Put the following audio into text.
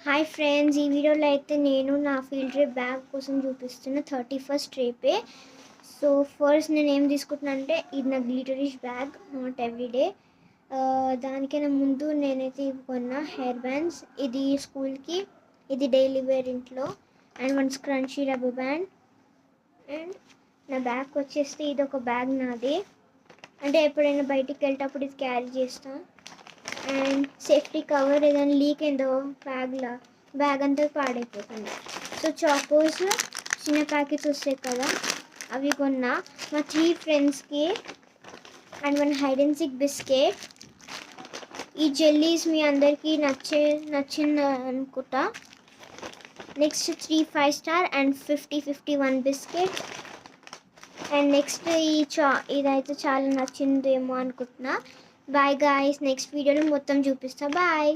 Hi friends, ఈ వీడియోలో అయితే నేను నా ఫీల్డ్ ట్రిప్ బ్యాగ్ కోసం చూపిస్తున్న 31st ట్రిపే. సో ఫస్ట్ నేను ఏం తీసుకుంటున్నా అంటే ఇది నా గ్లిటరిష్ బ్యాగ్, నాట్ ఎవ్రీడే. దానికైనా ముందు నేనైతే ఇవి కొన్నా హెయిర్ బ్యాండ్స్. ఇది స్కూల్కి, ఇది డైలీ వేర్ ఇంట్లో, and one scrunchie rubber band. And నా బ్యాగ్ వచ్చేస్తే ఇది ఒక బ్యాగ్ నాది, అంటే ఎప్పుడైనా బయటికి వెళ్ళేటప్పుడు ఇది క్యారీ చేస్తాను. అండ్ సేఫ్టీ కవర్, ఏదైనా లీక్ అయిందో బ్యాగ్ అంతా పాడైపోతుంది. సో చాకోస్ చిన్న ప్యాకెట్స్ వస్తాయి కదా, అవి కొన్నా మా 3 ఫ్రెండ్స్కి. And one hide and seek biscuit. ఈ జెల్లీస్ మీ అందరికీ నచ్చింది అనుకుంటా. Next 3 5 star and 51 biscuit. And next ఇదైతే చాలా నచ్చిందేమో అనుకుంటున్నా. బాయ్ గాయ్స్, నెక్స్ట్ వీడియోలో మొత్తం చూపిస్తా. బాయ్.